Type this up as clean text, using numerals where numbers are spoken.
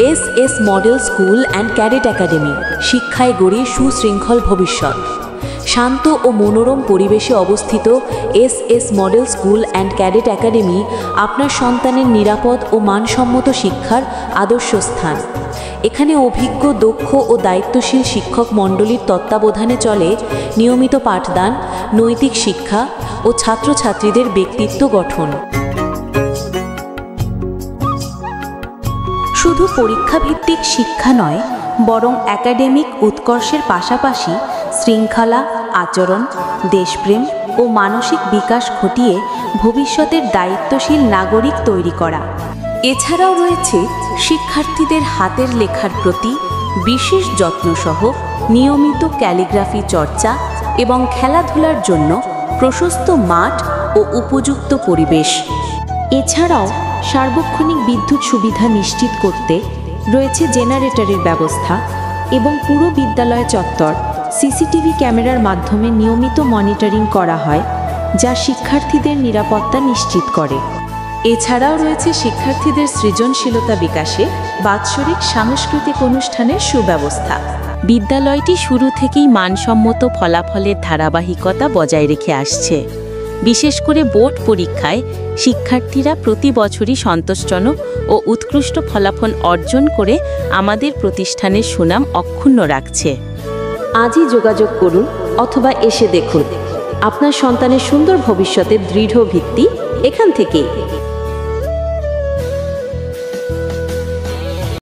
S model school and cadet academy, শিক্ষায় গড়ে সুশৃঙ্খল ভবিষ্যৎ। শান্ত ও মনোরম পরিবেশে অবস্থিত S model school and cadet academy আপনার সন্তানের নিরাপদ ও মানসম্মত শিক্ষার আদর্শ স্থান। এখানে অভিজ্ঞ, দক্ষ ও দায়িত্বশীল শিক্ষক মণ্ডলীর তত্ত্বাবধানে চলে নিয়মিত পাঠদান, নৈতিক শিক্ষা ও ছাত্রছাত্রীদের ব্যক্তিত্ব গঠন। শুধু পরীক্ষাভিত্তিক শিক্ষা নয়, বরং একাডেমিক উৎকর্ষের পাশাপাশি শৃঙ্খলা, আচরণ, দেশপ্রেম ও মানসিক বিকাশ ঘটিয়ে ভবিষ্যতের দায়িত্বশীল নাগরিক তৈরি করা। এছাড়াও রয়েছে শিক্ষার্থীদের হাতের লেখার প্রতি বিশেষ যত্নসহ নিয়মিত ক্যালিগ্রাফি চর্চা এবং খেলাধুলার জন্য প্রশস্ত মাঠ ও উপযুক্ত পরিবেশ। এছাড়াও সার্বক্ষণিক বিদ্যুৎ সুবিধা নিশ্চিত করতে রয়েছে জেনারেটরের ব্যবস্থা এবং পুরো বিদ্যালয় চত্বর সিসিটিভি ক্যামেরার মাধ্যমে নিয়মিত মনিটরিং করা হয়, যা শিক্ষার্থীদের নিরাপত্তা নিশ্চিত করে। এছাড়াও রয়েছে শিক্ষার্থীদের সৃজনশীলতা বিকাশে বাৎসরিক সাংস্কৃতিক অনুষ্ঠানের সুব্যবস্থা। বিদ্যালয়টি শুরু থেকেই মানসম্মত ফলাফলের ধারাবাহিকতা বজায় রেখে আসছে। বিশেষ করে বোর্ড পরীক্ষায় শিক্ষার্থীরা প্রতি বছরই সন্তোষজনক ও উৎকৃষ্ট ফলাফল অর্জন করে আমাদের প্রতিষ্ঠানের সুনাম অক্ষুণ্ণ রাখছে। আজই যোগাযোগ করুন অথবা এসে দেখুন। আপনার সন্তানের সুন্দর ভবিষ্যতের দৃঢ় ভিত্তি এখান থেকেই।